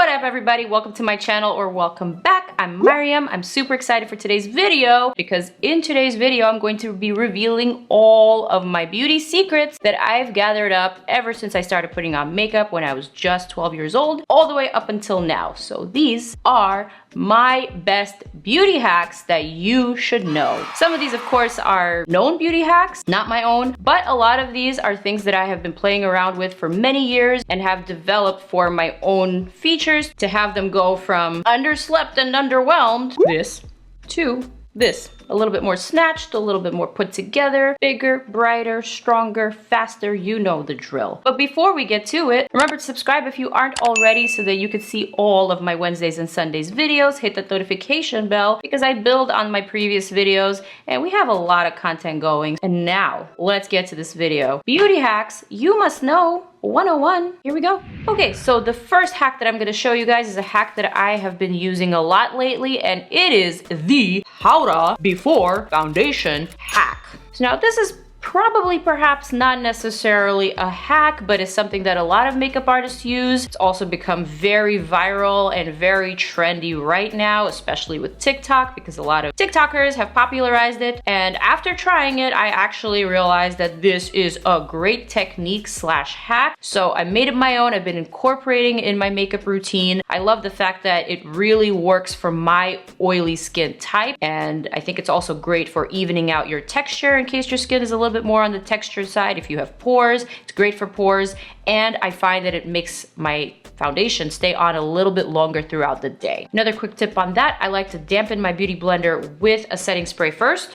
What up everybody, welcome to my channel or welcome back. I'm Maryam. I'm super excited for today's video because in today's video I'm going to be revealing all of my beauty secrets that I've gathered up ever since I started putting on makeup when I was just 12 years old all the way up until now. So these are my best beauty hacks that you should know. Some of these of course are known beauty hacks, not my own, but a lot of these are things that I have been playing around with for many years and have developed for my own features to have them go from underslept and underwhelmed, this, to this. A little bit more snatched, a little bit more put together, bigger, brighter, stronger, faster, you know the drill. But before we get to it, remember to subscribe if you aren't already so that you can see all of my Wednesdays and Sundays videos. Hit that notification bell because I build on my previous videos and we have a lot of content going. And now, let's get to this video. Beauty hacks you must know 101. Here we go. Okay, so the first hack that I'm going to show you guys is a hack that I have been using a lot lately, and it is the powder before foundation hack. So now this is probably perhaps not necessarily a hack, but it's something that a lot of makeup artists use. It's also become very viral and very trendy right now, especially with TikTok, because a lot of TikTokers have popularized it. And after trying it, I actually realized that this is a great technique slash hack. So I made it my own. I've been incorporating it in my makeup routine. I love the fact that it really works for my oily skin type. And I think it's also great for evening out your texture in case your skin is a little bit more on the textured side. If you have pores, it's great for pores, and I find that it makes my foundation stay on a little bit longer throughout the day. Another quick tip on that, I like to dampen my beauty blender with a setting spray first.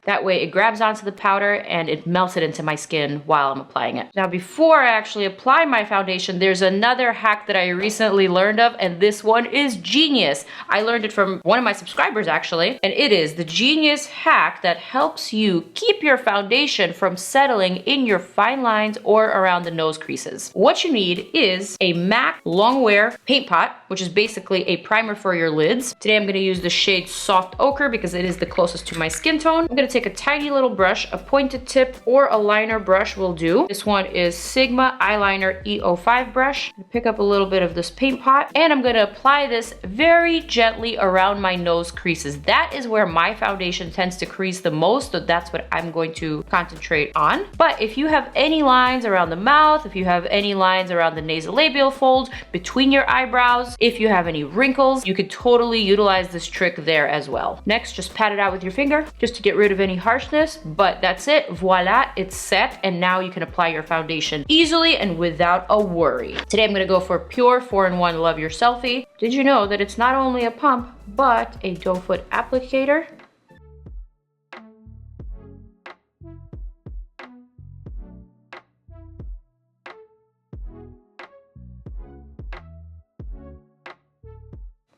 That way it grabs onto the powder and it melts it into my skin while I'm applying it. Now before I actually apply my foundation, there's another hack that I recently learned of, and this one is genius. I learned it from one of my subscribers actually, and it is the genius hack that helps you keep your foundation from settling in your fine lines or around the nose creases. What you need is a MAC Longwear paint pot, which is basically a primer for your lids. Today I'm gonna use the shade Soft Ochre because it is the closest to my skin tone. I'm gonna take a tiny little brush, a pointed tip or a liner brush will do. This one is Sigma Eyeliner E05 brush. Pick up a little bit of this paint pot and I'm gonna apply this very gently around my nose creases. That is where my foundation tends to crease the most, so that's what I'm going to concentrate on. But if you have any lines around the mouth, if you have any lines around the nasolabial folds, between your eyebrows, if you have any wrinkles, you could totally utilize this trick there as well. Next, just pat it out with your finger just to get rid of any harshness, but that's it. Voila, it's set, and now you can apply your foundation easily and without a worry. Today I'm gonna go for pure 4-in-1 Love Your Selfie. Did you know that it's not only a pump, but a doe foot applicator?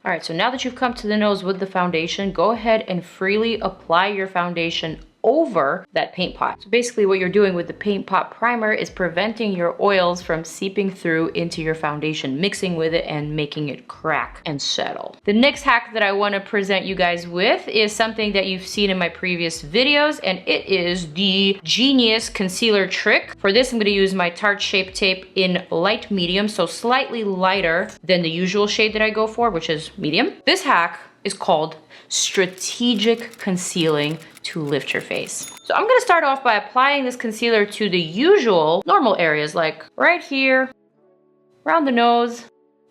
All right, so now that you've come to the nose with the foundation, go ahead and freely apply your foundation over that paint pot. So basically what you're doing with the paint pot primer is preventing your oils from seeping through into your foundation, mixing with it and making it crack and settle. The next hack that I want to present you guys with is something that you've seen in my previous videos, and it is the Genius Concealer Trick. For this, I'm going to use my Tarte Shape Tape in light medium, so slightly lighter than the usual shade that I go for, which is medium. This hack is called strategic concealing to lift your face. So I'm gonna start off by applying this concealer to the usual normal areas, like right here, around the nose,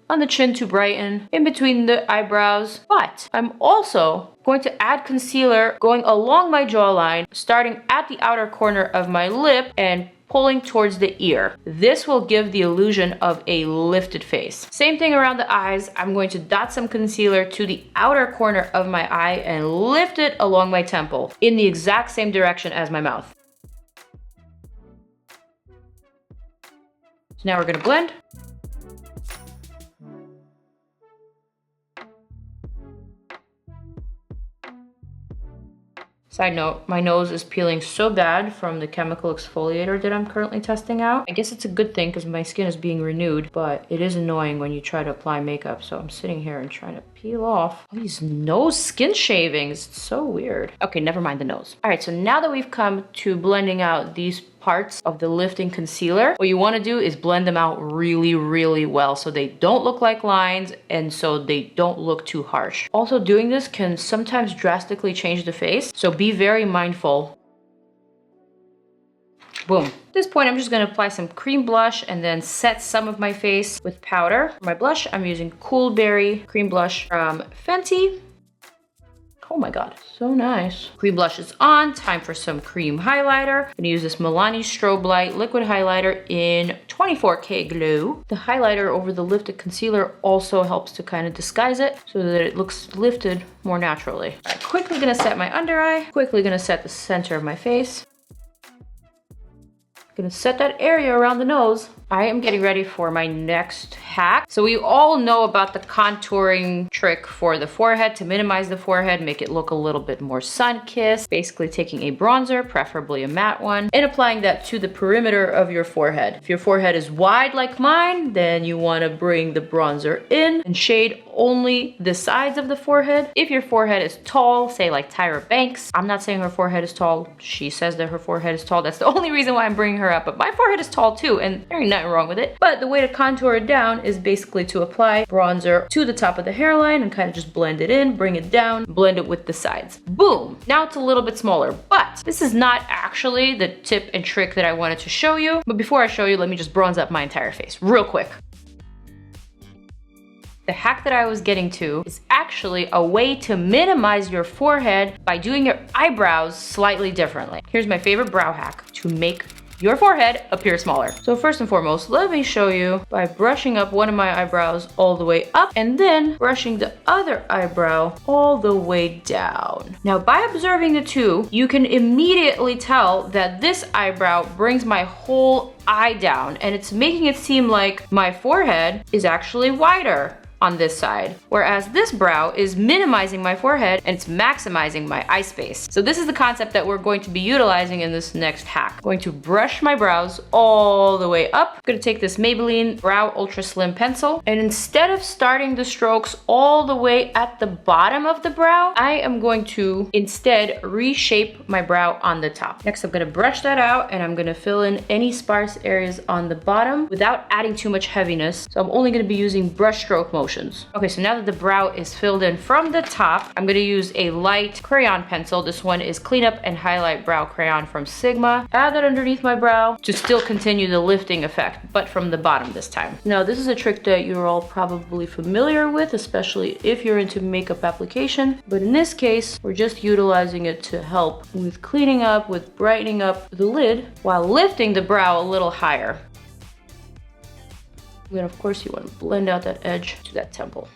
on the chin to brighten, in between the eyebrows. But I'm also going to add concealer going along my jawline, starting at the outer corner of my lip and pulling towards the ear. This will give the illusion of a lifted face. Same thing around the eyes. I'm going to dot some concealer to the outer corner of my eye and lift it along my temple in the exact same direction as my mouth. So now we're gonna blend. Side note, my nose is peeling so bad from the chemical exfoliator that I'm currently testing out. I guess it's a good thing because my skin is being renewed, but it is annoying when you try to apply makeup. So I'm sitting here and trying to peel off all these nose skin shavings. It's so weird. Okay, never mind the nose. All right, so now that we've come to blending out these parts of the lifting concealer, what you want to do is blend them out really, really well so they don't look like lines and so they don't look too harsh. Also, doing this can sometimes drastically change the face, so be very mindful. Boom. At this point, I'm just gonna apply some cream blush and then set some of my face with powder. For my blush, I'm using Cool Berry cream blush from Fenty. Oh my god, so nice. Cream blush is on, time for some cream highlighter. I'm gonna use this MILANI Strobe Light liquid highlighter in 24K Glow. The highlighter over the lifted concealer also helps to kind of disguise it so that it looks lifted more naturally. All right, quickly gonna set my under eye, quickly gonna set the center of my face. Gonna set that area around the nose. I am getting ready for my next hack. So we all know about the contouring trick for the forehead to minimize the forehead, make it look a little bit more sun-kissed. Basically taking a bronzer, preferably a matte one, and applying that to the perimeter of your forehead. If your forehead is wide like mine, then you wanna bring the bronzer in and shade only the sides of the forehead. If your forehead is tall, say like Tyra Banks, I'm not saying her forehead is tall. She says that her forehead is tall. That's the only reason why I'm bringing her up, but my forehead is tall too, and there ain't nothing wrong with it. But the way to contour it down is basically to apply bronzer to the top of the hairline and kind of just blend it in, bring it down, blend it with the sides. Boom! Now it's a little bit smaller, but this is not actually the tip and trick that I wanted to show you. But before I show you, let me just bronze up my entire face real quick. The hack that I was getting to is actually a way to minimize your forehead by doing your eyebrows slightly differently. Here's my favorite brow hack to make your forehead appear smaller. So first and foremost, let me show you by brushing up one of my eyebrows all the way up and then brushing the other eyebrow all the way down. Now, by observing the two, you can immediately tell that this eyebrow brings my whole eye down, and it's making it seem like my forehead is actually wider on this side, whereas this brow is minimizing my forehead and it's maximizing my eye space. So this is the concept that we're going to be utilizing in this next hack. I'm going to brush my brows all the way up. I'm gonna take this Maybelline Brow Ultra Slim Pencil, and instead of starting the strokes all the way at the bottom of the brow, I am going to instead reshape my brow on the top. Next, I'm gonna brush that out and I'm gonna fill in any sparse areas on the bottom without adding too much heaviness. So I'm only gonna be using brush stroke motion. Okay, so now that the brow is filled in from the top, I'm gonna use a light crayon pencil. This one is Clean Up and Highlight Brow Crayon from Sigma. Add that underneath my brow to still continue the lifting effect, but from the bottom this time. Now, this is a trick that you're all probably familiar with, especially if you're into makeup application. But in this case, we're just utilizing it to help with cleaning up, with brightening up the lid while lifting the brow a little higher. Then of course you want to blend out that edge to that temple.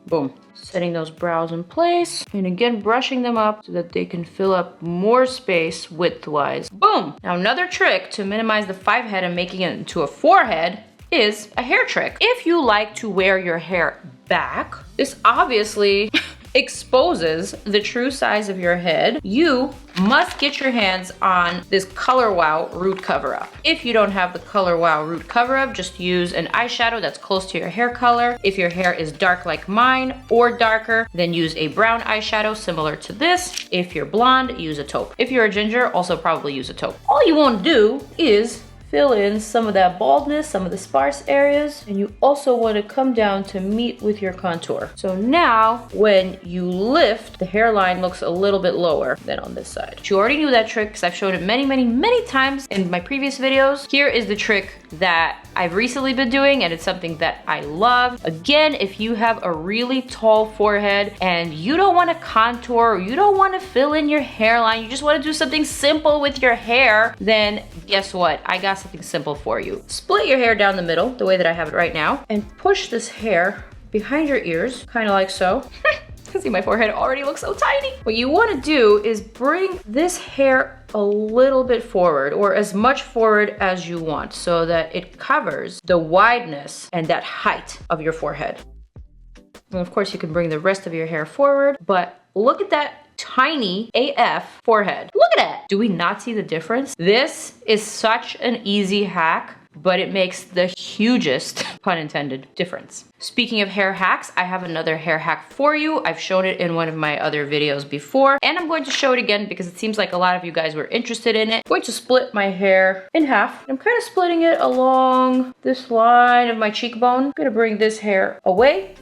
Boom. Setting those brows in place, and again brushing them up so that they can fill up more space width-wise. Boom! Now another trick to minimize the 5 head and making it into a 4 head is a hair trick. If you like to wear your hair back, this obviously exposes the true size of your head. You must get your hands on this Color Wow Root Cover-Up. If you don't have the Color Wow Root Cover-Up, just use an eyeshadow that's close to your hair color. If your hair is dark like mine or darker, then use a brown eyeshadow similar to this. If you're blonde, use a taupe. If you're a ginger, also probably use a taupe. All you want to do is fill in some of that baldness, some of the sparse areas, and you also want to come down to meet with your contour. So now when you lift, the hairline looks a little bit lower than on this side. But you already knew that trick because I've shown it many times in my previous videos. Here is the trick that I've recently been doing, and it's something that I love. Again, if you have a really tall forehead and you don't want to contour, or you don't want to fill in your hairline, you just want to do something simple with your hair, then guess what? I got something simple for you. Split your hair down the middle, the way that I have it right now, and push this hair behind your ears, kind of like so. See, my forehead already looks so tiny. What you want to do is bring this hair a little bit forward, or as much forward as you want, so that it covers the wideness and that height of your forehead. And of course you can bring the rest of your hair forward, but look at that tiny AF forehead. Look at that. Do we not see the difference? This is such an easy hack, but it makes the hugest, pun intended, difference. Speaking of hair hacks, I have another hair hack for you. I've shown it in one of my other videos before, and I'm going to show it again because it seems like a lot of you guys were interested in it. I'm going to split my hair in half. I'm kind of splitting it along this line of my cheekbone. I'm gonna bring this hair away.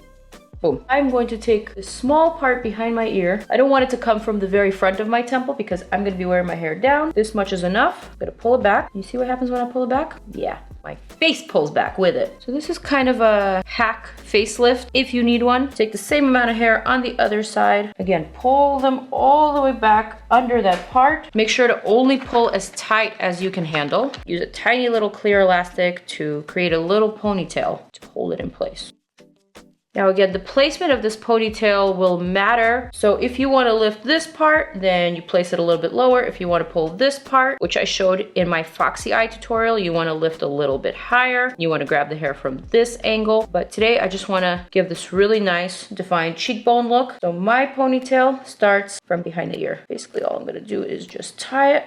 Boom. I'm going to take this small part behind my ear. I don't want it to come from the very front of my temple because I'm gonna be wearing my hair down. This much is enough. I'm gonna pull it back. You see what happens when I pull it back? Yeah, my face pulls back with it. So this is kind of a hack facelift if you need one. Take the same amount of hair on the other side. Again, pull them all the way back under that part. Make sure to only pull as tight as you can handle. Use a tiny little clear elastic to create a little ponytail to hold it in place. Now again, the placement of this ponytail will matter. So if you want to lift this part, then you place it a little bit lower. If you want to pull this part, which I showed in my Foxy Eye tutorial, you want to lift a little bit higher. You want to grab the hair from this angle. But today I just want to give this really nice defined cheekbone look. So my ponytail starts from behind the ear. Basically all I'm going to do is just tie it.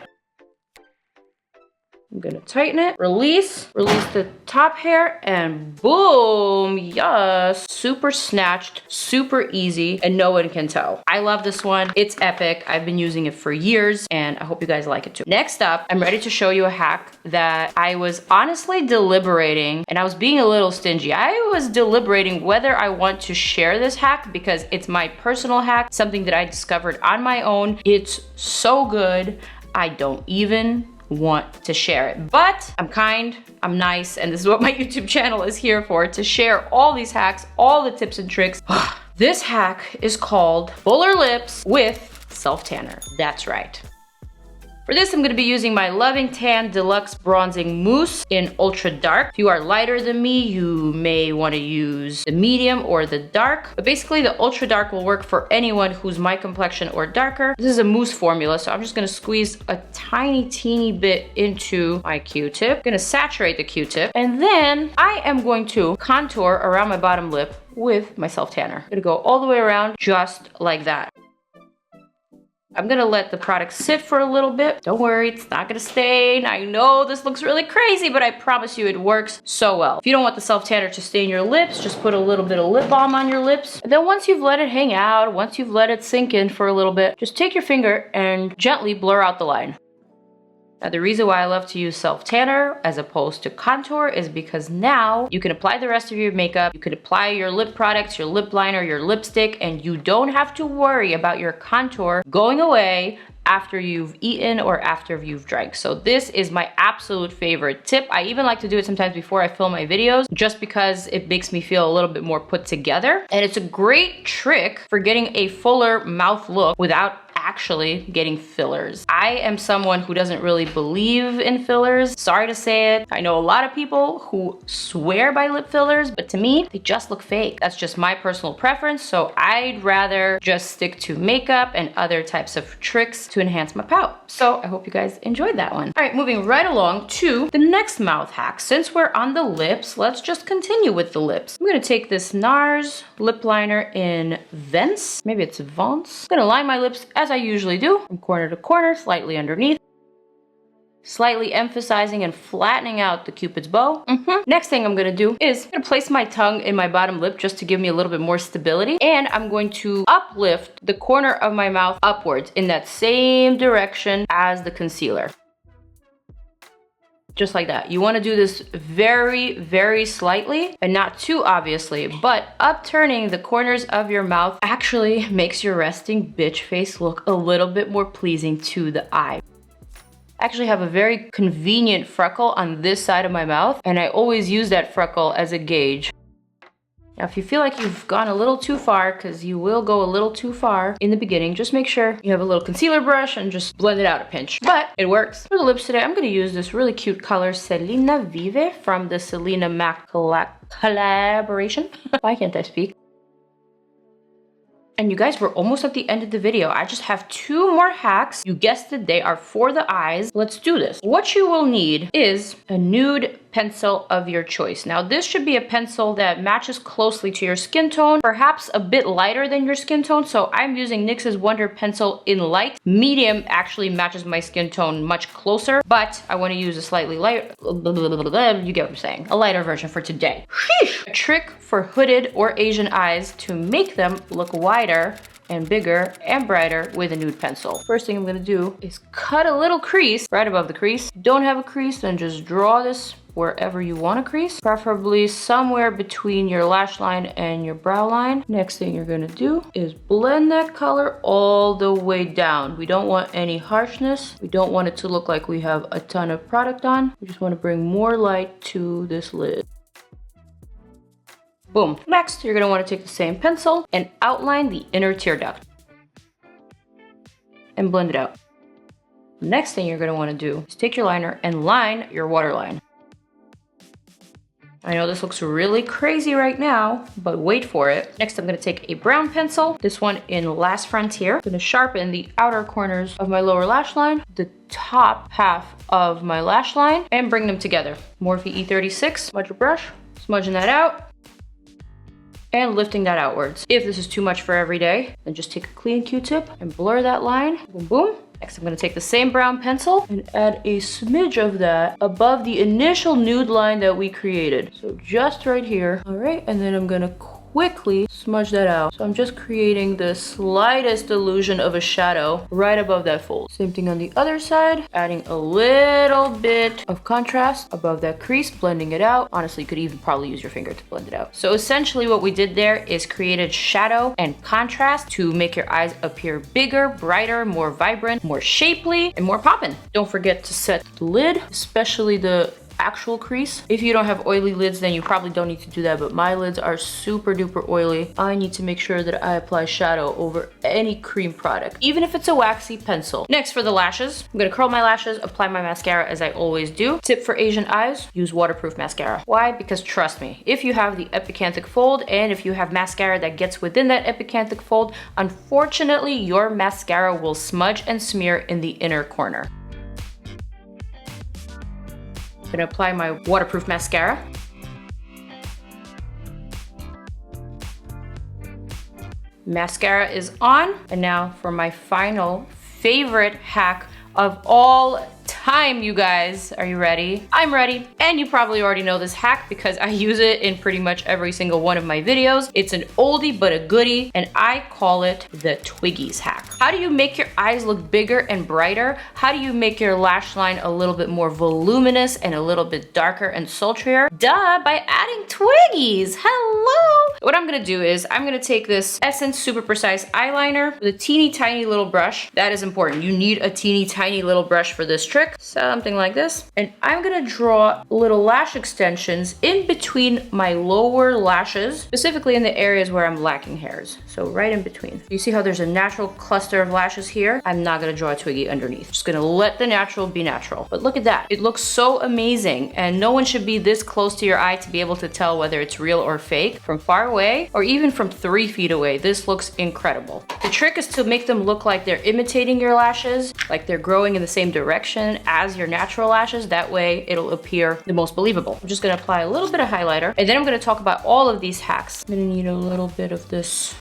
I'm gonna tighten it, release the top hair, and boom, yes. Super snatched, super easy, and no one can tell. I love this one. It's epic. I've been using it for years, and I hope you guys like it too. Next up, I'm ready to show you a hack that I was honestly deliberating, and I was being a little stingy. I was deliberating whether I want to share this hack because it's my personal hack, something that I discovered on my own. It's so good, I don't even want to share it, but I'm kind, I'm nice, and this is what my YouTube channel is here for, to share all these hacks, all the tips and tricks. This hack is called fuller lips with self tanner. That's right. For this, I'm gonna be using my Loving Tan Deluxe Bronzing Mousse in Ultra Dark. If you are lighter than me, you may wanna use the medium or the dark, but basically the Ultra Dark will work for anyone who's my complexion or darker. This is a mousse formula, so I'm just gonna squeeze a tiny, teeny bit into my Q-tip. Gonna saturate the Q-tip, and then I am going to contour around my bottom lip with my self tanner. I'm gonna go all the way around just like that. I'm gonna let the product sit for a little bit. Don't worry, it's not gonna stain. I know this looks really crazy, but I promise you it works so well. If you don't want the self tanner to stain your lips, just put a little bit of lip balm on your lips. And then once you've let it hang out, once you've let it sink in for a little bit, just take your finger and gently blur out the line. Now the reason why I love to use self tanner as opposed to contour is because now you can apply the rest of your makeup, you could apply your lip products, your lip liner, your lipstick, and you don't have to worry about your contour going away after you've eaten or after you've drank. So this is my absolute favorite tip. I even like to do it sometimes before I film my videos just because it makes me feel a little bit more put together. And it's a great trick for getting a fuller mouth look without actually getting fillers. I am someone who doesn't really believe in fillers. Sorry to say it. I know a lot of people who swear by lip fillers, but to me, they just look fake. That's just my personal preference. So I'd rather just stick to makeup and other types of tricks to enhance my pout. So I hope you guys enjoyed that one. All right, moving right along to the next mouth hack. Since we're on the lips, let's just continue with the lips. I'm gonna take this NARS lip liner in Vence. Maybe it's Vence. I'm gonna line my lips as I usually do, from corner to corner, slightly underneath, slightly emphasizing and flattening out the Cupid's bow. Next thing I'm gonna do is I'm gonna place my tongue in my bottom lip just to give me a little bit more stability, and I'm going to uplift the corner of my mouth upwards in that same direction as the concealer. Just like that. You want to do this very, very slightly and not too obviously, but upturning the corners of your mouth actually makes your resting bitch face look a little bit more pleasing to the eye. I actually have a very convenient freckle on this side of my mouth, and I always use that freckle as a gauge. Now, if you feel like you've gone a little too far, because you will go a little too far in the beginning, just make sure you have a little concealer brush and just blend it out a pinch. But it works. For the lips today, I'm going to use this really cute color, Selena Vive, from the Selena Maquillage collaboration. Why can't I speak? And you guys, we're almost at the end of the video. I just have 2 more hacks. You guessed it, they are for the eyes. Let's do this. What you will need is a nude pencil of your choice. Now this should be a pencil that matches closely to your skin tone, perhaps a bit lighter than your skin tone. So I'm using NYX's Wonder Pencil in Light. Medium actually matches my skin tone much closer, but I want to use a slightly light, you get what I'm saying, a lighter version for today. Sheesh. A trick for hooded or Asian eyes to make them look wider and bigger and brighter with a nude pencil. First thing I'm gonna do is cut a little crease right above the crease. If you don't have a crease, then just draw this wherever you want a crease, preferably somewhere between your lash line and your brow line. Next thing you're gonna do is blend that color all the way down. We don't want any harshness. We don't want it to look like we have a ton of product on. We just wanna bring more light to this lid. Boom. Next, you're gonna wanna take the same pencil and outline the inner tear duct and blend it out. Next thing you're gonna wanna do is take your liner and line your waterline. I know this looks really crazy right now, but wait for it. Next, I'm gonna take a brown pencil, this one in Last Frontier. I'm gonna sharpen the outer corners of my lower lash line, the top half of my lash line, and bring them together. Morphe E36, smudge your brush, smudging that out, and lifting that outwards. If this is too much for every day, then just take a clean Q-tip and blur that line, boom, boom. Next, I'm gonna take the same brown pencil and add a smidge of that above the initial nude line that we created. So just right here, all right, and then I'm gonna quickly smudge that out. So I'm just creating the slightest illusion of a shadow right above that fold. Same thing on the other side, adding a little bit of contrast above that crease, blending it out. Honestly, you could even probably use your finger to blend it out. So essentially what we did there is created shadow and contrast to make your eyes appear bigger, brighter, more vibrant, more shapely, and more poppin'. Don't forget to set the lid, especially the actual crease. If you don't have oily lids, then you probably don't need to do that, but my lids are super duper oily. I need to make sure that I apply shadow over any cream product, even if it's a waxy pencil. Next, for the lashes, I'm gonna curl my lashes, apply my mascara as I always do. Tip for Asian eyes, use waterproof mascara. Why? Because trust me, if you have the epicanthic fold and if you have mascara that gets within that epicanthic fold, unfortunately, your mascara will smudge and smear in the inner corner. I'm gonna apply my waterproof mascara. Mascara is on, and now for my final favorite hack of all time, you guys. Are you ready? I'm ready. And you probably already know this hack because I use it in pretty much every single one of my videos. It's an oldie but a goodie, and I call it the Twiggy's hack. How do you make your eyes look bigger and brighter? How do you make your lash line a little bit more voluminous and a little bit darker and sultrier? Duh, by adding Twiggies. Hello! What I'm gonna do is I'm gonna take this Essence Super Precise eyeliner with a teeny tiny little brush. That is important. You need a teeny tiny little brush for this trick. Something like this. And I'm gonna draw little lash extensions in between my lower lashes, specifically in the areas where I'm lacking hairs. So right in between. You see how there's a natural cluster of lashes here? I'm not gonna draw a Twiggy underneath. Just gonna let the natural be natural. But look at that. It looks so amazing, and no one should be this close to your eye to be able to tell whether it's real or fake. From far away, or even from 3 feet away, this looks incredible. The trick is to make them look like they're imitating your lashes, like they're growing in the same direction as your natural lashes. That way it'll appear the most believable. I'm just gonna apply a little bit of highlighter, and then I'm gonna talk about all of these hacks. I'm gonna need a little bit of this,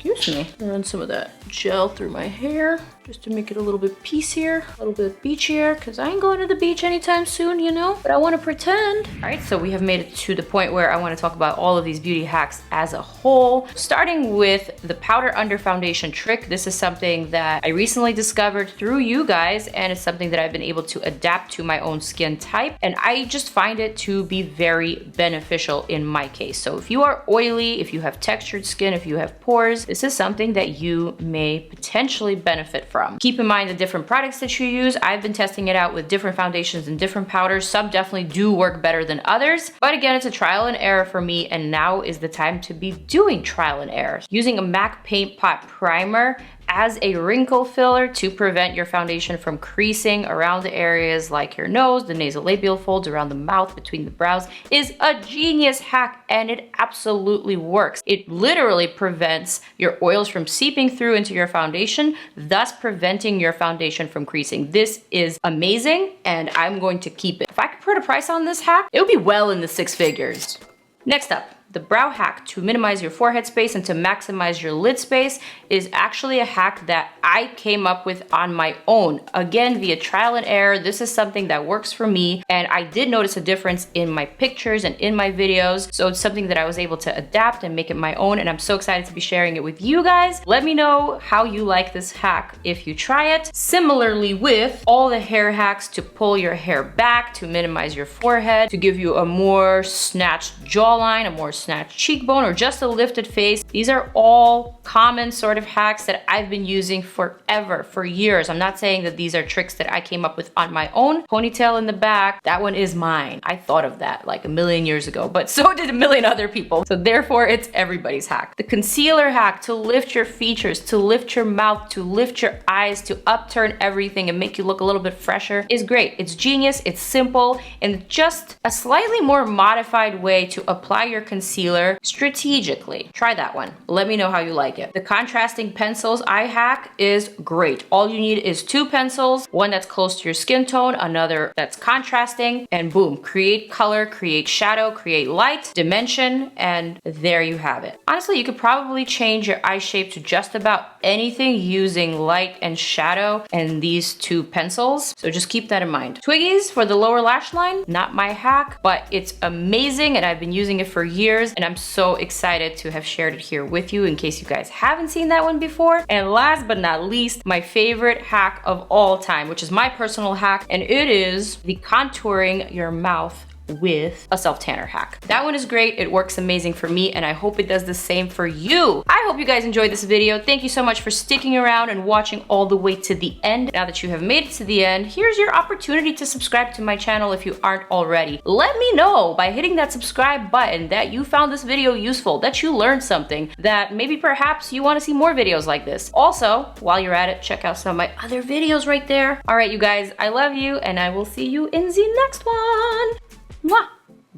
excuse me, run some of that gel through my hair just to make it a little bit piecier, a little bit beachier, because I ain't going to the beach anytime soon, you know, but I want to pretend. All right, so we have made it to the point where I want to talk about all of these beauty hacks as a whole, starting with the powder under foundation trick. This is something that I recently discovered through you guys, and it's something that I've been able to adapt to my own skin type, and I just find it to be very beneficial in my case. So if you are oily, if you have textured skin, if you have pores, this is something that you may potentially benefit from. Keep in mind the different products that you use. I've been testing it out with different foundations and different powders. Some definitely do work better than others, but again, it's a trial and error for me, and now is the time to be doing trial and error. Using a MAC Paint Pot Primer as a wrinkle filler to prevent your foundation from creasing around the areas like your nose, the nasolabial folds, around the mouth, between the brows, is a genius hack, and it absolutely works. It literally prevents your oils from seeping through into your foundation, thus preventing your foundation from creasing. This is amazing, and I'm going to keep it. If I could put a price on this hack, it would be well in the 6 figures. Next up, the brow hack to minimize your forehead space and to maximize your lid space is actually a hack that I came up with on my own. Again, via trial and error. This is something that works for me, and I did notice a difference in my pictures and in my videos. So it's something that I was able to adapt and make it my own, and I'm so excited to be sharing it with you guys. Let me know how you like this hack if you try it. Similarly with all the hair hacks to pull your hair back, to minimize your forehead, to give you a more snatched jawline, a more snatched cheekbone, or just a lifted face. These are all common sort of hacks that I've been using forever, for years. I'm not saying that these are tricks that I came up with on my own. Ponytail in the back, that one is mine. I thought of that like a million years ago, but so did a million other people. So therefore it's everybody's hack. The concealer hack to lift your features, to lift your mouth, to lift your eyes, to upturn everything and make you look a little bit fresher is great. It's genius, it's simple, and just a slightly more modified way to apply your concealer strategically. Try that one. Let me know how you like it. The contrasting pencils eye hack is great. All you need is 2 pencils, one that's close to your skin tone, another that's contrasting, and boom, create color, create shadow, create light, dimension, and there you have it. Honestly, you could probably change your eye shape to just about anything using light and shadow and these 2 pencils. So just keep that in mind. Twiggies for the lower lash line, not my hack, but it's amazing and I've been using it for years, and I'm so excited to have shared it here with you in case you guys haven't seen that one before. And last but not least, my favorite hack of all time, which is my personal hack, and it is the contouring your mouth with a self-tanner hack. That one is great. It works amazing for me, and I hope it does the same for you. I hope you guys enjoyed this video. Thank you so much for sticking around and watching all the way to the end. Now that you have made it to the end, here's your opportunity to subscribe to my channel if you aren't already. Let me know by hitting that subscribe button that you found this video useful, that you learned something, that maybe perhaps you want to see more videos like this. Also, while you're at it, check out some of my other videos right there. All right, you guys, I love you, and I will see you in the next one. Mwah!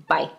Bye.